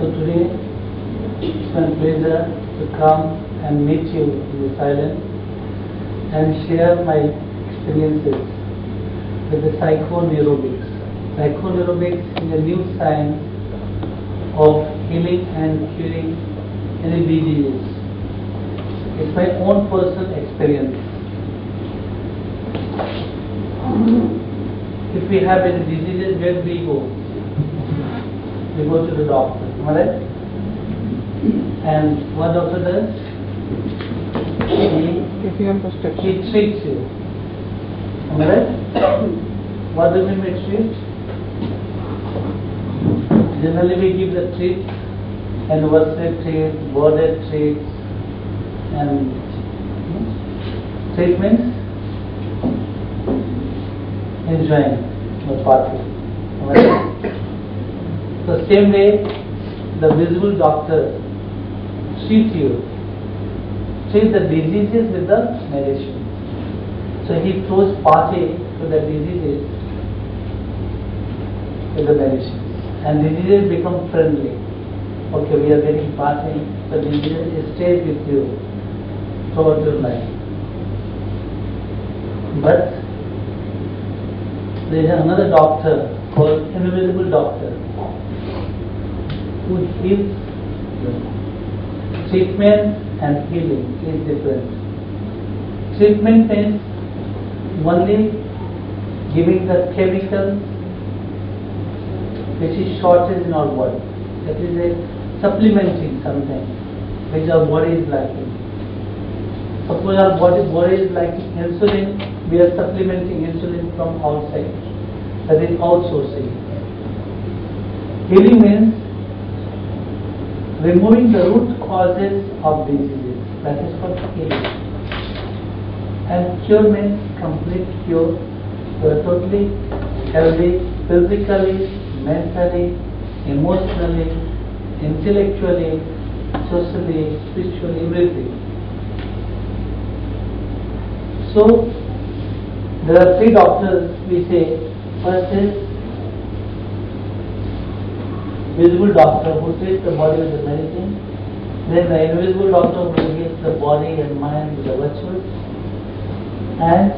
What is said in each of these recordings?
So today it's my pleasure to come and meet you in the silence and share my experiences with the psychoneurobics. Psychoneurobics is a new science of healing and curing any diseases. It's my own personal experience. If we have any diseases, where do we go? We go to the doctor, am I right? And what doctor does? He treats you. Am I right? What do we mean by treat? Generally we give the treat, anniversary treat, birthday treats, and treatments, enjoying the party. Am I right? So same way, the visible doctor treats the diseases with the medicine. So he throws party to the diseases with the medicine, and diseases become friendly. Okay, we are getting party, so diseases stay with you throughout your life. But there is another doctor called invisible doctor who gives treatment and healing is different. Treatment means only giving the chemicals which is shortage in our body. That is a supplementing something which our body is lacking. Suppose our body is lacking insulin, we are supplementing insulin from outside. That is outsourcing. Healing means removing the root causes of diseases. That is called healing. And cure means complete cure. You are totally healthy, physically, mentally, emotionally, intellectually, socially, spiritually, everything. So there are three doctors we say. First is visible doctor who treats the body with the medicine. Then the invisible doctor who heals the body and mind with the virtues. And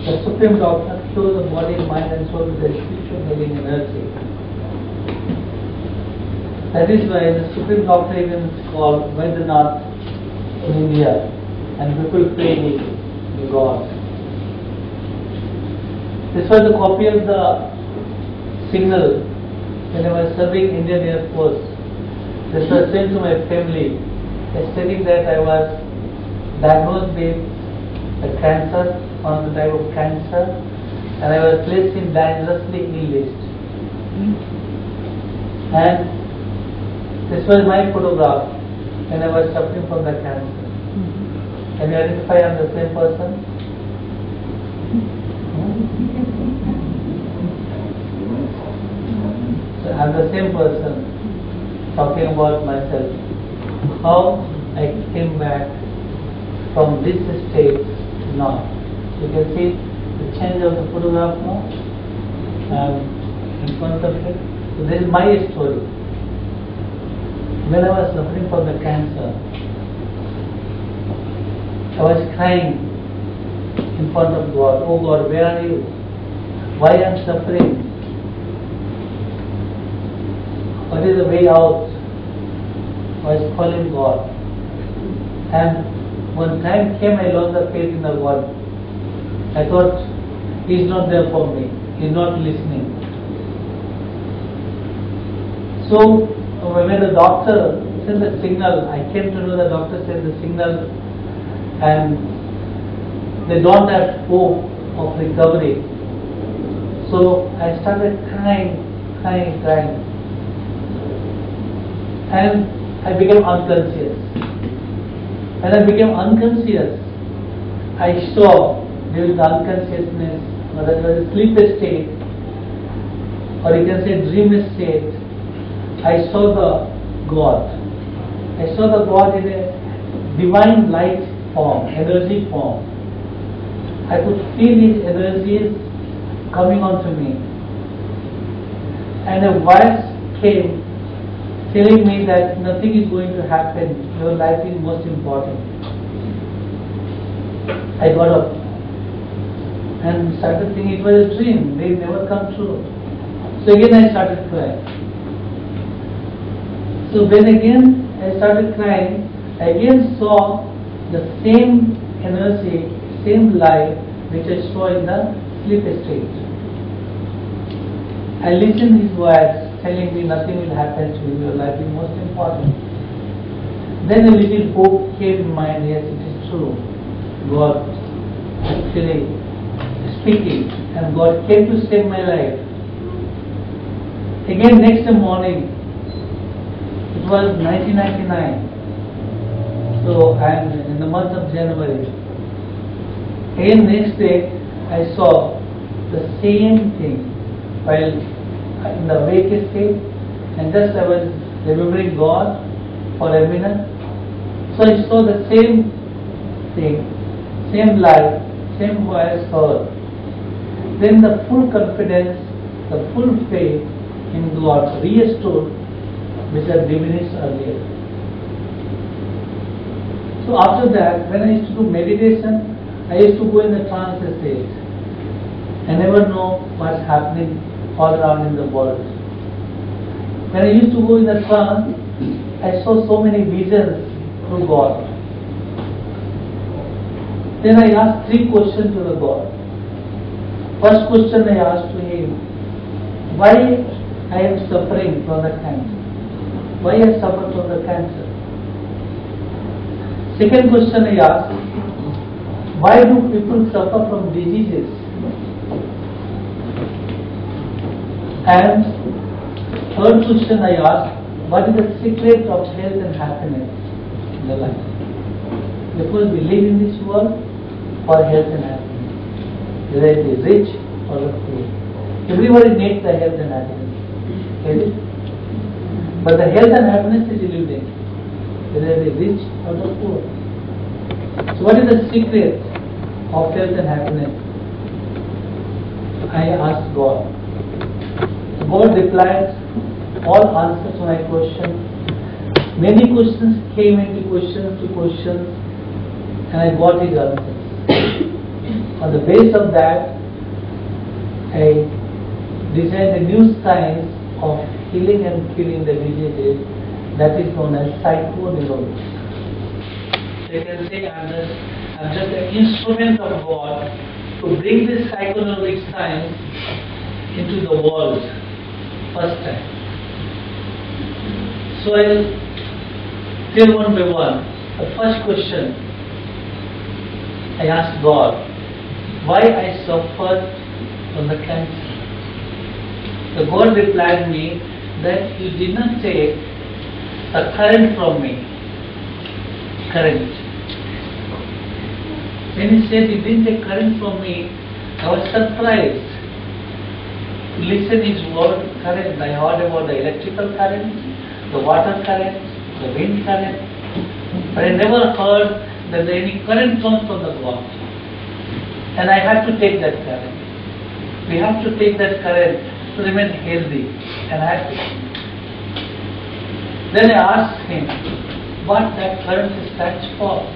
the supreme doctor cures the body, mind and soul with the spiritual healing energy. That is why the supreme doctor even is called Vaidyanath in India, and people pray him to God. This was a copy of the signal when I was serving Indian Air Force. This was sent to my family, stating that I was diagnosed with a cancer, one of the type of cancer, and I was placed in dangerously ill list. And this was my photograph when I was suffering from the cancer. Can you identify I am the same person? So I am the same person talking about myself. How I came back from this state to now. You can see the change of the photograph now in front of it. So this is my story. When I was suffering from the cancer, I was crying in front of God. Oh God, where are you? Why I am suffering? What is the way out? I was calling God. And when time came, I lost the faith in the God. I thought, He is not there for me. He is not listening. So, when the doctor sent the signal, I came to know the doctor sent the signal and they don't have hope of recovery. So I started crying. And I became unconscious. When I became unconscious, I saw during the unconsciousness, or that was a sleep state, or you can say dream state, I saw the God. I saw the God in a divine light form, energy form. I could feel His energies coming onto me. And a voice came telling me that nothing is going to happen, your life is most important. I got up and started thinking it was a dream, they never come true. So again I started crying. So when again I started crying, I again saw the same energy, same light which I saw in the sleep state. I listened his words telling me nothing will happen to you, your life is most important. Then a little hope came in mind, yes it is true. God actually speaking and God came to save my life. Again next morning, it was 1999, so I am in the month of January. Again next day I saw the same thing while in the awake state, and just I was remembering God for a minute. So I saw the same thing, same light, same voice heard. Then the full confidence, the full faith in God restored, which had diminished earlier. So after that, when I used to do meditation, I used to go in the trance state. I never know what's happening all around in the world. When I used to go in the trance, I saw so many visions through God. Then I asked 3 questions to the God. First question I asked to him, why I am suffering from the cancer? Why I suffer from the cancer? Second question I asked, why do people suffer from diseases? And third question I asked, what is the secret of health and happiness in the life? Because we live in this world for health and happiness, whether it is rich or the poor. Everybody needs the health and happiness, is it? But the health and happiness is illusion, whether it is rich or the poor. So what is the secret of health and happiness? I asked God. God replied all answers to my question. Many questions came into questions to questions, and I got his answers. On the basis of that, I designed a new science of healing and curing the diseases that is known as psychoneurology. So you can say I'm just an instrument of God to bring this psychoneurologic science into the world first time. So I'll tell one by one. The first question I asked God, why I suffered from the cancer. The God replied me that you did not take the current from me. Current. When he said you didn't take current from me, I was surprised. Listen his word, current. I heard about the electrical current, the water current, the wind current, but I never heard that any current comes from the God. And I had to take that current. We have to take that current to remain healthy and happy. Then I asked him what that current stands for.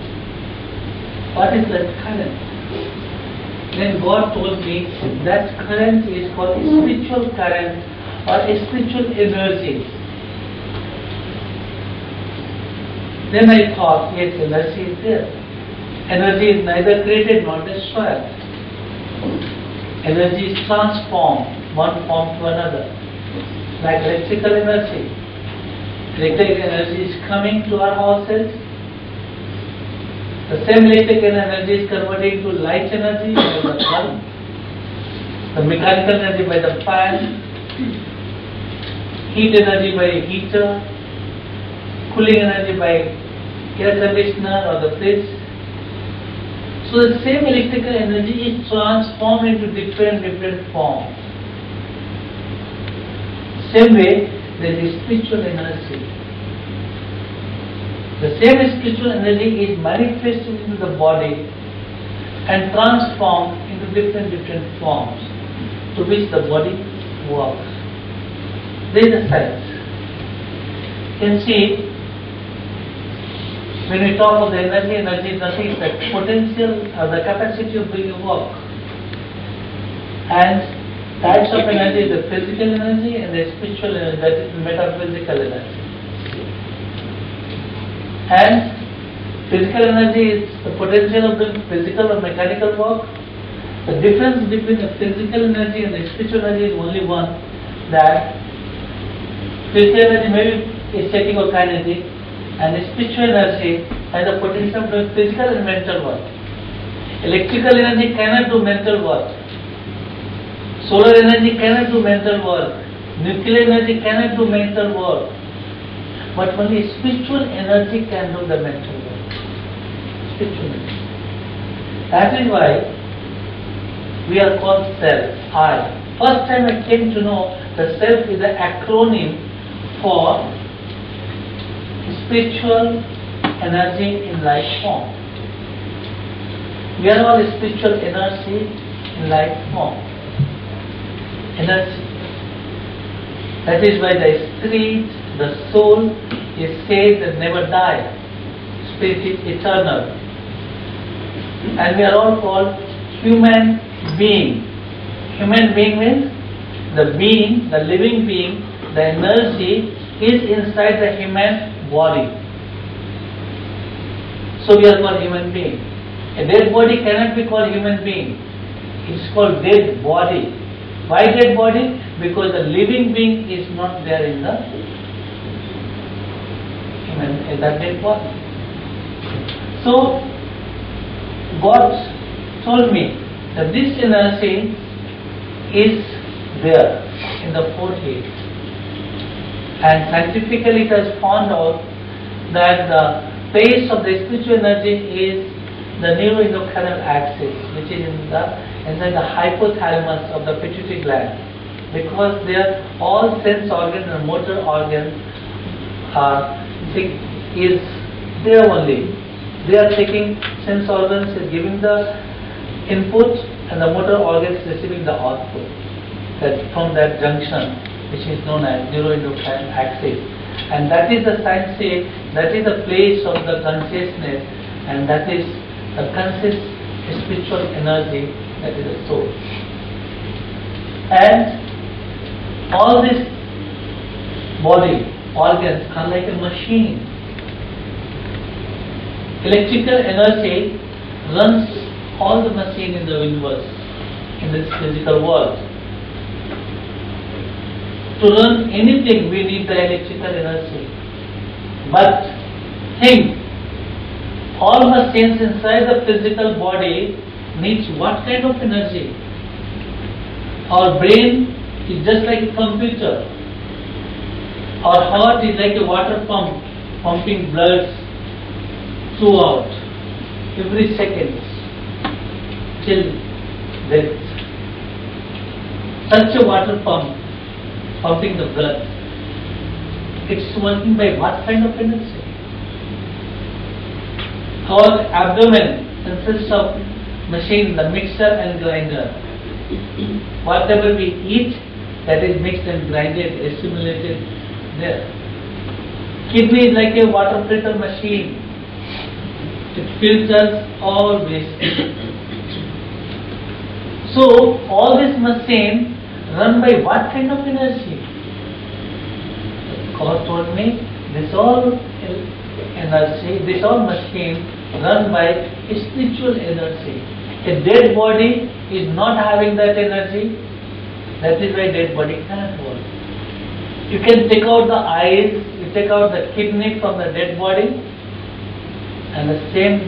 What is that current? Then God told me that current is called spiritual current or spiritual energy. Then I thought, yes, energy is there. Energy is neither created nor destroyed. Energy is transformed one form to another. Like electrical energy. Electrical energy is coming to our houses. The same electrical energy is converted to light energy by the bulb. The mechanical energy by the fan. Heat energy by heater. Cooling energy by air conditioner or the fridge. So the same electrical energy is transformed into different forms. Same way, there is spiritual energy. The same spiritual energy is manifested into the body and transformed into different forms to which the body works. There is a science. can see when we talk of the energy, energy is nothing but potential or the capacity of doing a work. And types of energy, the physical energy and the spiritual energy, that is metaphysical energy. And physical energy is the potential of doing physical or mechanical work. The difference between the physical energy and the spiritual energy is only one, that physical energy maybe is checking or kinetic, and the spiritual energy has the potential of doing physical and mental work. Electrical energy cannot do mental work. Solar energy cannot do mental work. Nuclear energy cannot do mental work. But only spiritual energy can do the mental work. Spiritual energy. That is why we are called self, I. First time I came to know the self is an acronym for spiritual energy in life form. We are all spiritual energy in life form. Energy. That is why the spirit, the soul is said that never die. Spirit is eternal. And we are all called human being. Human being means the being, the living being, the energy is inside the human body. So we are called human being. A dead body cannot be called human being. It is called dead body. Why dead body? Because the living being is not there in the that dead body. So God told me that this energy is there in the forehead, and scientifically it has found out that the base of the spiritual energy is the neuroendocrine axis, which is inside the hypothalamus of the pituitary gland, because there all sense organs and motor organs is there only. They are taking sense organs, is giving the input, and the motor organs receiving the output. That from that junction, which is known as neuroendocrine axis, and that is the science say that is the place of the consciousness, and that is the conscious spiritual energy, that is the soul. And all this body organs are like a machine. Electrical energy runs all the machine in the universe, in this physical world. To run anything we need the electrical energy. But think, all machines inside the physical body needs what kind of energy? Our brain is just like a computer. Our heart is like a water pump, pumping blood throughout every second till death. Such a water pump pumping the blood, it's working by what kind of energy? Our abdomen consists of machine, the mixer and grinder. Whatever we eat, that is mixed and grinded, assimilated there. Kidney is like a water filter machine. It filters all waste. So all this machine run by what kind of energy? God told me this all energy, this all machine run by spiritual energy. A dead body is not having that energy. That is why dead body cannot work. You can take out the eyes, you take out the kidney from the dead body, and the same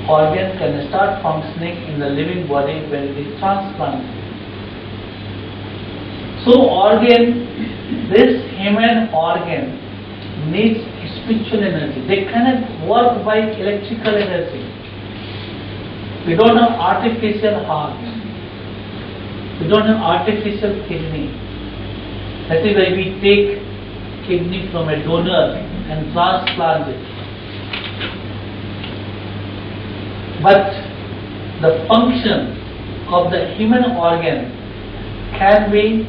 organ can start functioning in the living body when it is transplanted. So this human organ needs spiritual energy. They cannot work by electrical energy. We don't have artificial heart. We don't have artificial kidney. That is why we take kidney from a donor and transplant it. But the function of the human organ can be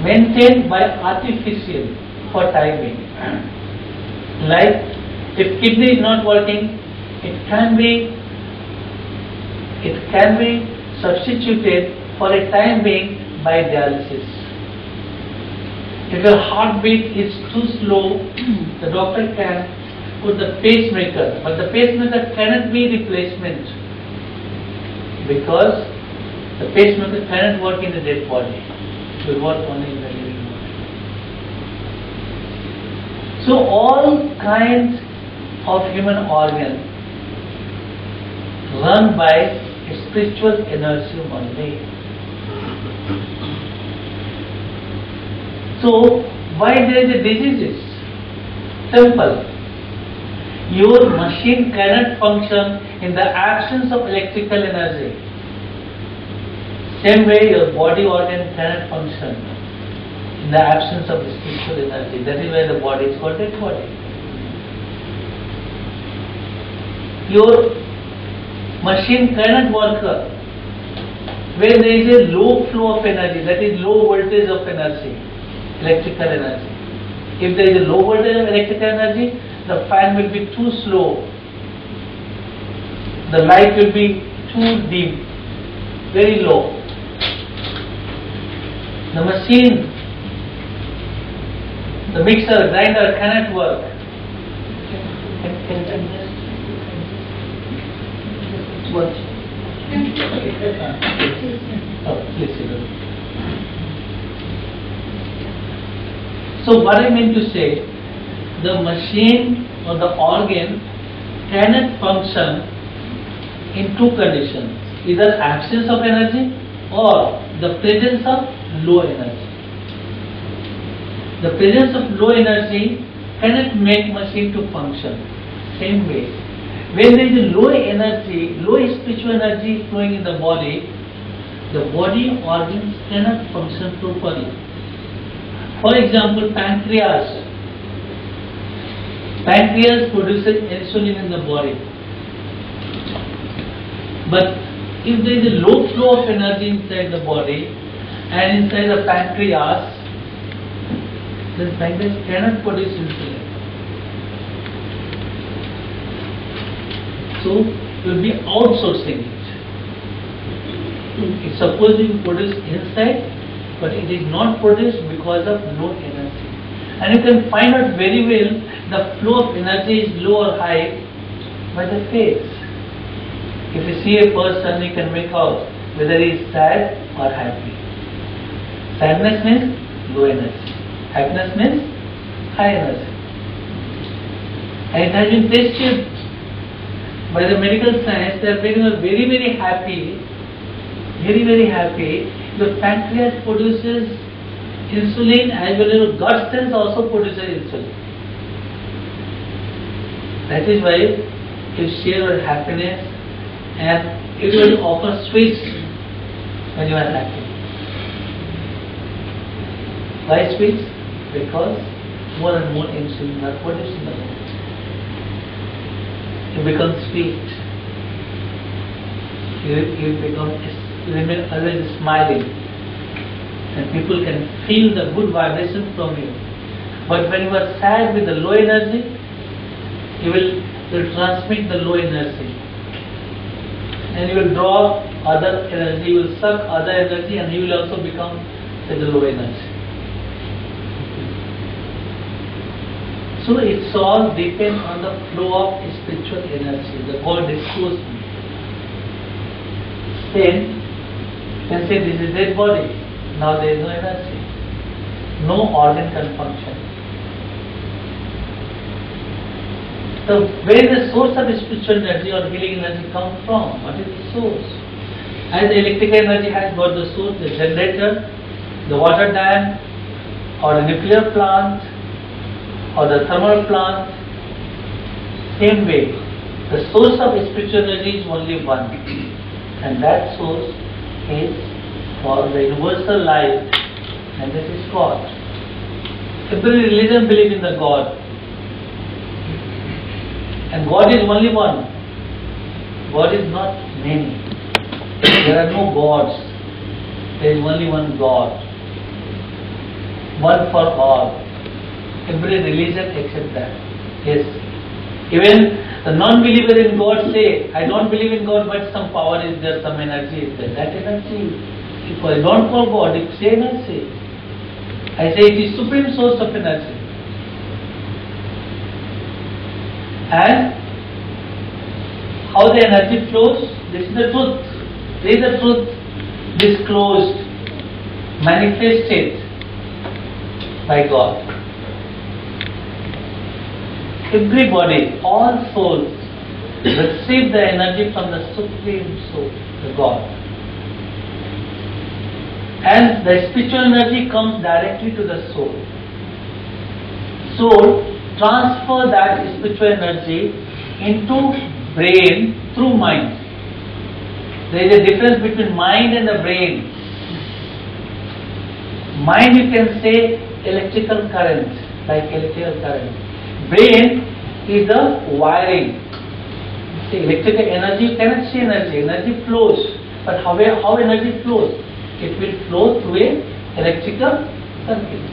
maintained by artificial for time being. Like if kidney is not working, it can be substituted for a time being by dialysis. If your heartbeat is too slow, the doctor can put the pacemaker, but the pacemaker cannot be replacement because the pacemaker cannot work in the dead body. It will work only in the living body. So all kinds of human organs run by spiritual energy only. So why there is a diseases? Simple. Your machine cannot function in the absence of electrical energy. Same way your body organ cannot function in the absence of spiritual energy. That is why the body is called dead body. Your machine cannot work where there is a low flow of energy, that is low voltage of energy, electrical energy. If there is a low voltage of electrical energy, the fan will be too slow, the light will be too dim, very low. The machine, the mixer, grinder cannot work. What? Please sit down. So what I mean to say, the machine or the organ cannot function in two conditions, either absence of energy or the presence of low energy. The presence of low energy cannot make machine to function. Same way, when there is a low energy, low spiritual energy flowing in the body organs cannot function properly. For example, pancreas. Pancreas produces insulin in the body. But if there is a low flow of energy inside the body and inside the pancreas, then pancreas cannot produce insulin. So we will be outsourcing it. It's supposed to be produced inside, but it is not produced because of low energy. And you can find out very well the flow of energy is low or high by the face. If you see a person, you can make out whether he is sad or happy. Sadness means low energy. Happiness means high energy. And it has been tested by the medical science that when you are very, very happy, the pancreas produces insulin as well as your gut cells also produces insulin. That is why you share your happiness and it will offer sweets when you are happy. Why sweets? Because more and more insulin are produced in the body. You become sweet. You remain always smiling. And people can feel the good vibration from you. But when you are sad with the low energy, you will transmit the low energy. And you will draw other energy, you will suck other energy, and you will also become with the low energy. So it's all depends on the flow of spiritual energy. The God disclosed me. Then you can say this is dead body. Now there is no energy. No organ can function. So where is the source of spiritual energy or healing energy come from? What is the source? As the electrical energy has got the source, the generator, the water dam, or the nuclear plant, or the thermal plant, same way, the source of spiritual energy is only one, and that source is for the universal life, and this is God. Every religion believes in the God, and God is only one. God is not many. There are no gods. There is only one God. one for all. Every religion accepts that. Yes. Even the non-believer in God say, I don't believe in God, but some power is there, some energy is there. That energy, if I don't call God, it's energy. I say it is supreme source of energy. And how the energy flows, this is the truth. This is the truth disclosed, manifested by God. Everybody, all souls, receive the energy from the Supreme Soul, the God. And the spiritual energy comes directly to the soul. Soul transfer that spiritual energy into brain through mind. There is a difference between mind and the brain. Mind, you can say electrical current, like electrical current. Brain is the wiring. See, electrical energy, you cannot see energy. Energy flows. But how energy flows? It will flow through a electrical circuit.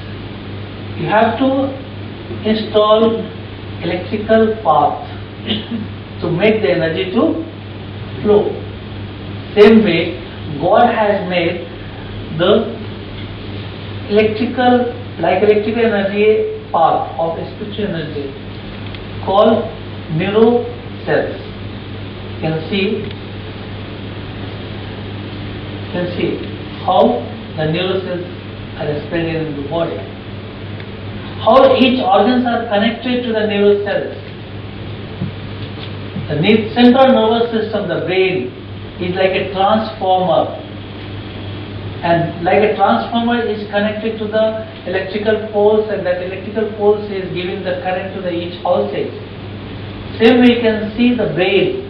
You have to install electrical path to make the energy to flow. Same way, God has made the electrical energy path of spiritual energy called neuro cells. You can see how the neuro cells are spread in the body. How each organs are connected to the neuro cells. The central nervous system, the brain, is like a transformer. And like a transformer is connected to the electrical poles, and that electrical poles is giving the current to the each houses. Same way you can see the brain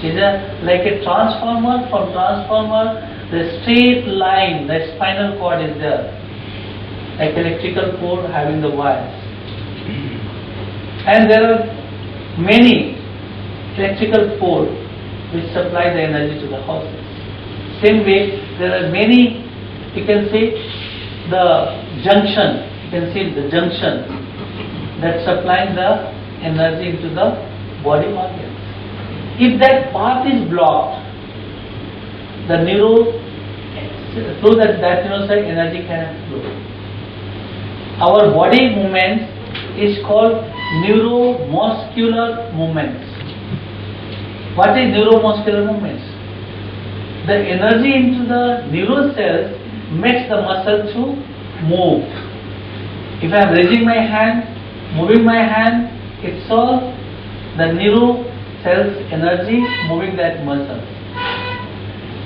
is like a transformer. From transformer, the straight line, the spinal cord is there, like electrical pole having the wires. And there are many electrical poles which supply the energy to the houses. Same way, there are many, you can say, the junction, you can see the junction that supplying the energy into the body organs. If that path is blocked, the through that neuroscience energy cannot flow. Our body movements is called neuromuscular movements. What is neuromuscular movements? The energy into the neural cells makes the muscle to move. If I am raising my hand, moving my hand, it's all the neural cells energy moving that muscle.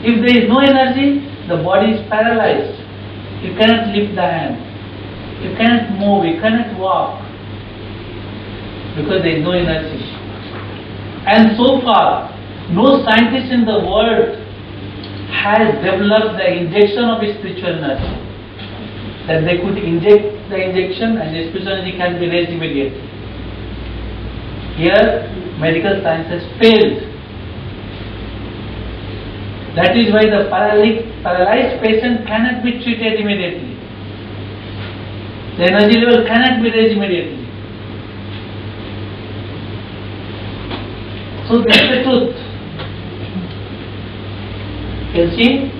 If there is no energy, the body is paralyzed. You cannot lift the hand. You cannot move. You cannot walk. Because there is no energy. And so far, no scientist in the world has developed the injection of spiritual energy. That they could inject the injection and the spiritual energy can be raised immediately. Here, medical science has failed. That is why the paralyzed patient cannot be treated immediately. The energy level cannot be raised immediately. So this is the truth. You see,